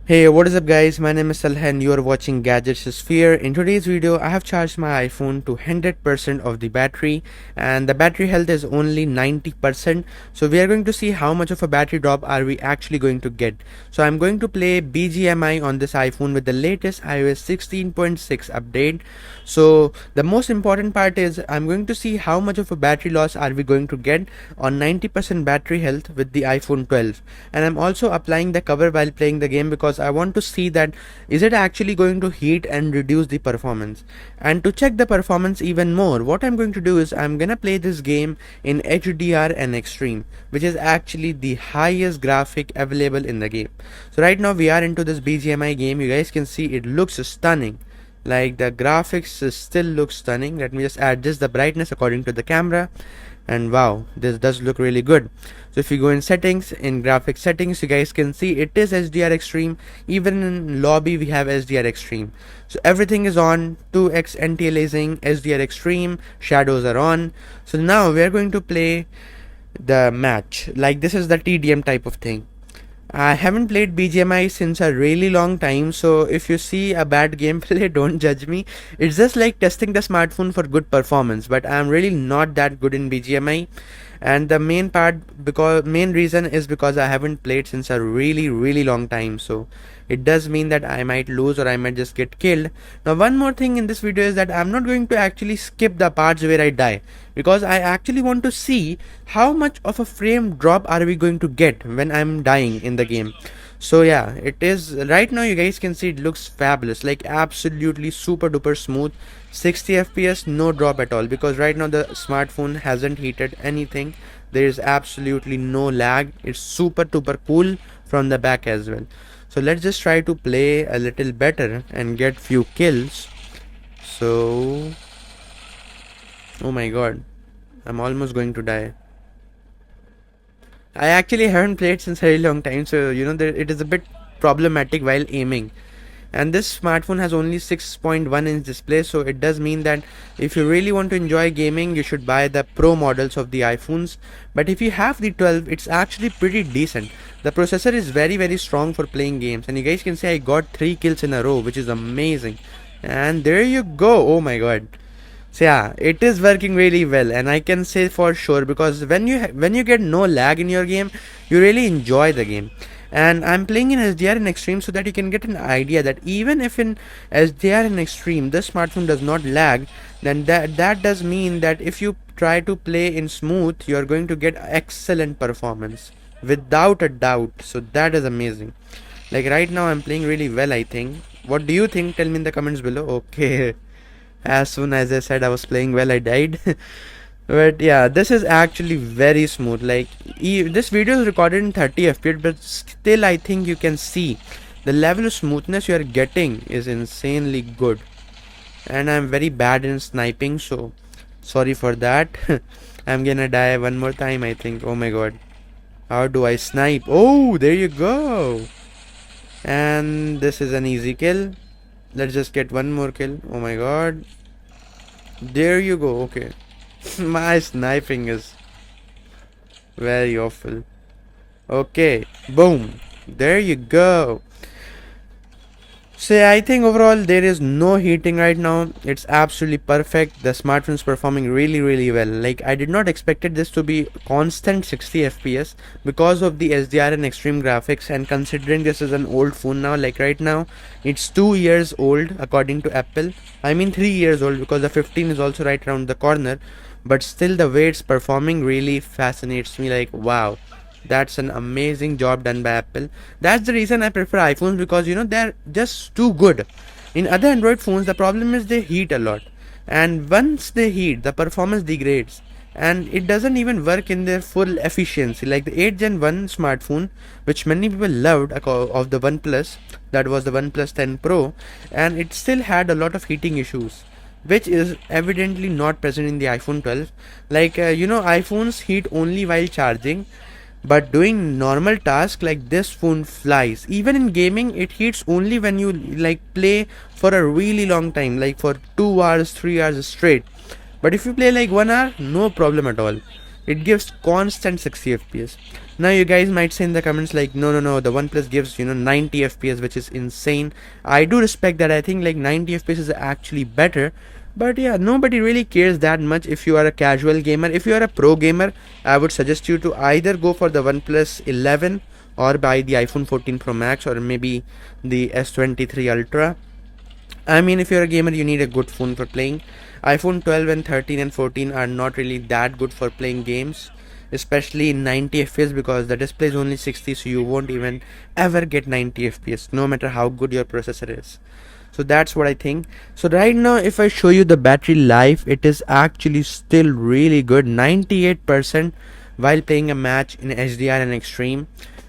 Hey, what is up guys? My name is Salha and you are watching Gadgets Sphere. In today's video, I have charged my iPhone to 100% of the battery and the battery health is only 90%. So we are going to see how much of a battery drop are we actually going to get. So I'm going to play Bgmi on this iPhone with the latest iOS 16.6 update. So the most important part is I'm going to see how much of a battery loss are we going to get on 90% battery health with the iPhone 12. And I'm also applying the cover while playing the game because I want to see that is it actually going to heat and reduce the performance. And to check the performance even more, what I'm going to do is I'm gonna play this game in HDR and extreme, which is actually the highest graphic available in the game. So right now we are into this BGMI game. You guys can see it looks stunning. Like the graphics still looks stunning. Let me just adjust the brightness according to the camera, and wow, this does look really good. So if you go in settings, in graphic settings, you guys can see it is HDR extreme. Even in lobby we have HDR extreme, so everything is on. 2x anti-aliasing, HDR extreme, shadows are on. So now we are going to play the match. Like this is the TDM type of thing. I haven't played BGMI since a really long time, so if you see a bad gameplay, don't judge me. It's just like testing the smartphone for good performance, but I'm really not that good in BGMI. And the main reason is because I haven't played since a really long time, so it does mean that I might lose or I might just get killed. Now one more thing in this video is that I'm not going to actually skip the parts where I die, because I actually want to see how much of a frame drop are we going to get when I'm dying in the game. So yeah, it is right now. You guys can see it looks fabulous, like absolutely super duper smooth. 60 fps, no drop at all, because right now the smartphone hasn't heated anything. There is absolutely no lag. It's super duper cool from the back as well. So let's just try to play a little better and get few kills. So oh my god, I'm almost going to die. I actually haven't played since a very long time, so it is a bit problematic while aiming. And this smartphone has only 6.1 inch display, so it does mean that if you really want to enjoy gaming, you should buy the pro models of the iPhones. But if you have the 12, it's actually pretty decent. The processor is very strong for playing games, and you guys can see I got 3 kills in a row, which is amazing. And there you go. Oh my god. So yeah, it is working really well, and I can say for sure, because when you get no lag in your game, you really enjoy the game. And I'm playing in HDR in extreme so that you can get an idea that even if in HDR in extreme the smartphone does not lag, then that does mean that if you try to play in smooth, you are going to get excellent performance without a doubt. So that is amazing. Like right now I'm playing really well, I think. What do you think? Tell me in the comments below. Okay. As soon as I said I was playing well, I died. But yeah, this is actually very smooth. Like this video is recorded in 30 fps, but still I think you can see the level of smoothness you are getting is insanely good. And I'm very bad in sniping, so sorry for that. I'm gonna die one more time, I think. Oh my god, how do I snipe? Oh, there you go. And this is an easy kill. Let's just get one more kill. Oh my god, there you go. Okay. My sniping is very awful. Okay, boom, there you go. So I think overall there is no heating right now. It's absolutely perfect. The smartphone is performing really well. Like I did not expected this to be constant 60 fps because of the HDR and extreme graphics, and considering this is an old phone now, like right now it's 2 years old according to Apple. I mean 3 years old, because the 15 is also right around the corner. But still the way it's performing really fascinates me. Like wow, that's an amazing job done by Apple. That's the reason I prefer iPhones, because they're just too good. In other Android phones, the problem is they heat a lot, and once they heat, the performance degrades, and it doesn't even work in their full efficiency. Like the 8 Gen 1 smartphone, which many people loved, of the OnePlus, that was the OnePlus 10 Pro, and it still had a lot of heating issues, which is evidently not present in the iPhone 12. Like iPhones heat only while charging, but doing normal tasks like this phone flies. Even in gaming, it heats only when you like play for a really long time, like for 2 hours 3 hours straight. But if you play like 1 hour, no problem at all. it gives constant 60 fps. Now you guys might say in the comments like, no, no, no, the OnePlus gives 90 fps, which is insane. I do respect that. I think like 90 fps is actually better, but yeah, nobody really cares that much. If you are a casual gamer, if you are a pro gamer, I would suggest you to either go for the OnePlus 11 or buy the iPhone 14 Pro Max, or maybe the S23 Ultra. I mean, if you're a gamer, you need a good phone for playing. iPhone 12 and 13 and 14 are not really that good for playing games, especially in 90 fps, because the display is only 60, so you won't even ever get 90 fps, no matter how good your processor is. So that's what I think. So right now, if I show you the battery life, it is actually still really good, 98% while playing a match in HDR and Extreme,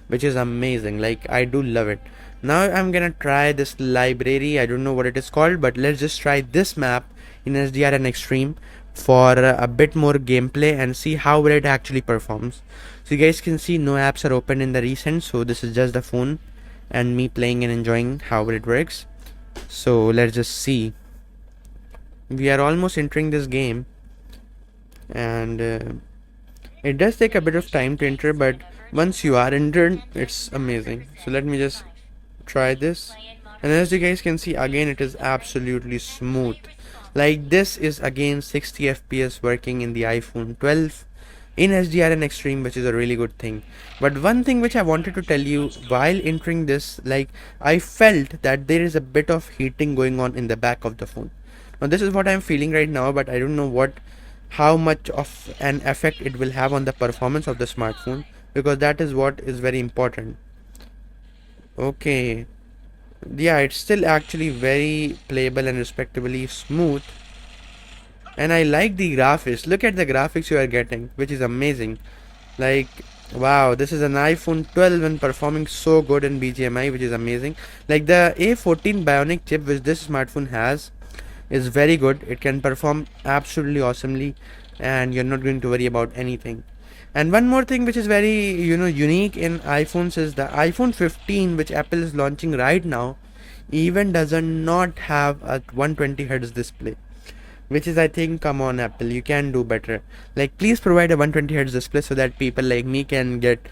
which is amazing. Like, I do love it. Now I'm gonna try this library. I don't know what it is called, but let's just try this map in HDR and Extreme for a bit more gameplay and see how well it actually performs. So you guys can see no apps are open in the recent, so this is just the phone and me playing and enjoying how well it works. So let's just see. We are almost entering this game, and it does take a bit of time to enter, but once you are entered, it's amazing. So let me just try this, and as you guys can see, again it is absolutely smooth. Like, this is again 60 fps working in the iPhone 12 in HDR and Extreme, which is a really good thing. But one thing which I wanted to tell you while entering this, like, I felt that there is a bit of heating going on in the back of the phone. Now this is what I'm feeling right now, but I don't know how much of an effect it will have on the performance of the smartphone, because that is what is very important. Okay, yeah, it's still actually very playable and respectably smooth, and I like the graphics. Look at the graphics you are getting, which is amazing. Like, wow, this is an iPhone 12 and performing so good in Bgmi, which is amazing. Like, the A14 Bionic chip which this smartphone has is very good. It can perform absolutely awesomely, and you're not going to worry about anything. And one more thing which is very unique in iPhones is the iPhone 15, which Apple is launching right now, even does not have a 120 Hz display, which is, I think, come on Apple, you can do better. Like, please provide a 120 Hz display so that people like me can get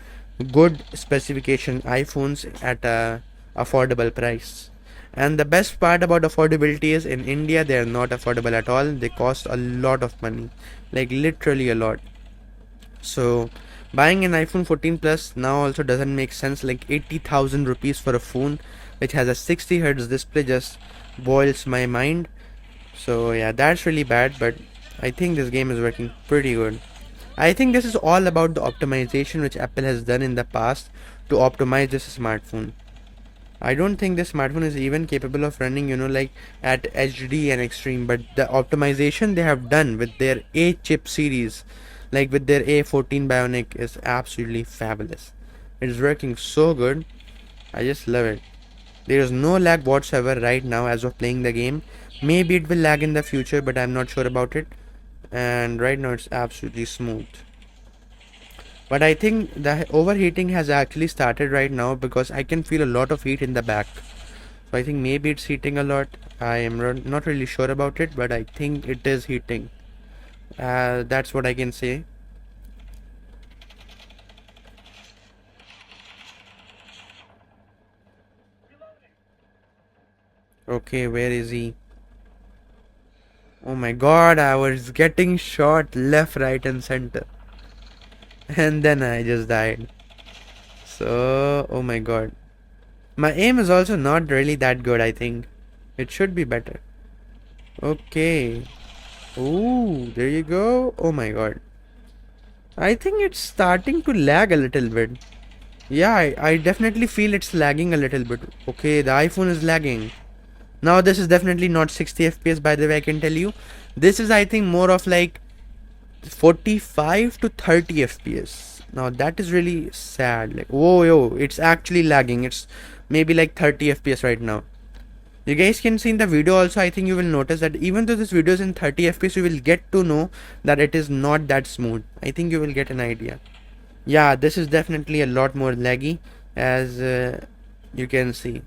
good specification iPhones at a affordable price. And the best part about affordability is, in India they are not affordable at all. They cost a lot of money, like literally a lot. So buying an iPhone 14 Plus now also doesn't make sense. Like, 80,000 rupees for a phone which has a 60 Hz display just boils my mind. So yeah, that's really bad, but I think this game is working pretty good. I think this is all about the optimization which Apple has done in the past to optimize this smartphone. I don't think this smartphone is even capable of running, like at HD and Extreme, but the optimization they have done with their A chip series, like with their A14 Bionic, is absolutely fabulous. It is working so good. I just love it. There is no lag whatsoever right now as of playing the game. Maybe it will lag in the future, but I'm not sure about it. And right now it's absolutely smooth. But I think the overheating has actually started right now, because I can feel a lot of heat in the back. So I think maybe it's heating a lot. I am not really sure about it, but I think it is heating. That's what I can say. Okay, where is he? Oh my god, I was getting shot left, right and center. And then I just died. So, oh my god. My aim is also not really that good, I think. It should be better. Okay. Ooh, there you go. Oh my god. I think it's starting to lag a little bit. Yeah, I definitely feel it's lagging a little bit. Okay, the iPhone is lagging. Now this is definitely not 60 FPS, by the way, I can tell you. This is, I think, more of like 45 to 30 FPS. Now that is really sad. Like, whoa, yo, it's actually lagging. It's maybe like 30 FPS right now. You guys can see in the video also, I think you will notice that even though this video is in 30 FPS, you will get to know that it is not that smooth. I think you will get an idea. Yeah, this is definitely a lot more laggy, as you can see.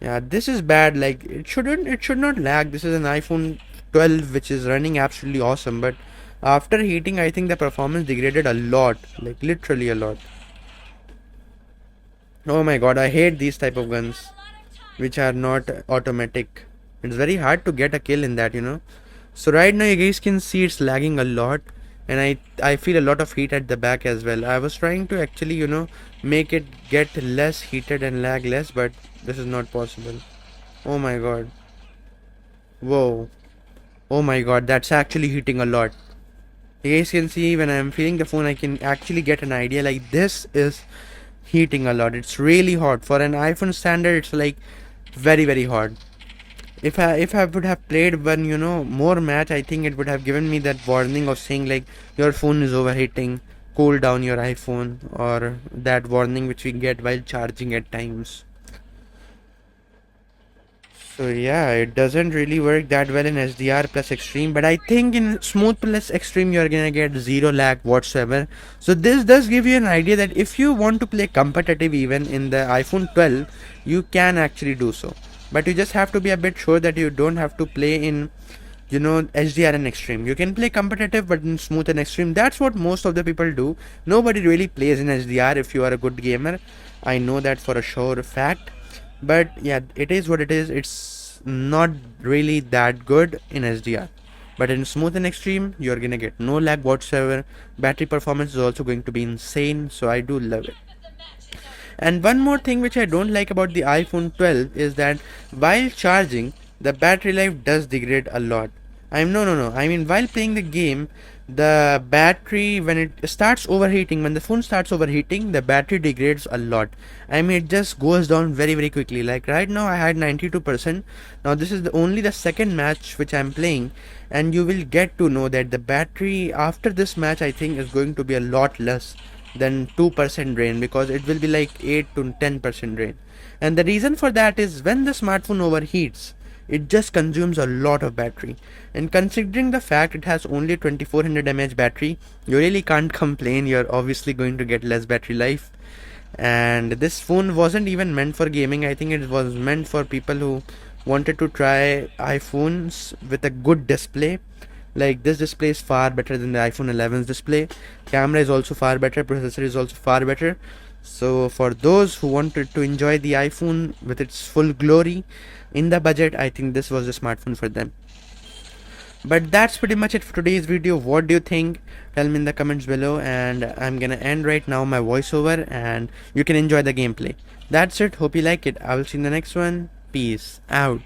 Yeah, this is bad. Like, it should not lag. This is an iPhone 12 which is running absolutely awesome, but After heating, I think the performance degraded a lot, like literally a lot. Oh my god, I hate these type of guns which are not automatic. It's very hard to get a kill in that. So right now you guys can see it's lagging a lot, and I feel a lot of heat at the back as well. I was trying to actually make it get less heated and lag less, but this is not possible. Oh my god. Whoa. Oh my god, that's actually heating a lot. You guys can see when I'm feeling the phone, I can actually get an idea like this is heating a lot. It's really hot. For an iPhone standard, it's like very hot. If I would have played one more match, I think it would have given me that warning of saying like your phone is overheating, cool down your iPhone, or that warning which we get while charging at times. So yeah, it doesn't really work that well in HDR plus extreme, but I think in smooth plus extreme you're gonna get zero lag whatsoever. So this does give you an idea that if you want to play competitive even in the iPhone 12, you can actually do so. But you just have to be a bit sure that you don't have to play in HDR and extreme. You can play competitive but in smooth and extreme. That's what most of the people do. Nobody really plays in HDR if you are a good gamer. I know that for a sure fact. But yeah, it is what it is. It's not really that good in HDR, but in smooth and extreme you're gonna get no lag whatsoever. Battery performance is also going to be insane, so I do love it. And one more thing which I don't like about the iPhone 12 is that while charging, the battery life does degrade a lot. No. I mean, while playing the game, the battery, when it starts overheating, when the phone starts overheating, the battery degrades a lot. I mean, it just goes down very quickly. Like right now, I had 92%. Now this is only the second match which I'm playing, and you will get to know that the battery after this match, I think, is going to be a lot less than 2% drain, because it will be like 8 to 10% drain. And the reason for that is when the smartphone overheats, it just consumes a lot of battery, and considering the fact it has only 2400 mAh battery, you really can't complain. You're obviously going to get less battery life. And this phone wasn't even meant for gaming. I think it was meant for people who wanted to try iPhones with a good display. Like this display is far better than the iPhone 11's display. Camera is also far better, processor is also far better. So for those who wanted to enjoy the iPhone with its full glory in the budget, I think this was the smartphone for them. But that's pretty much it for today's video. What do you think? Tell me in the comments below, and I'm gonna end right now my voiceover and you can enjoy the gameplay. That's it. Hope you like it. I will see you in the next one. Peace out.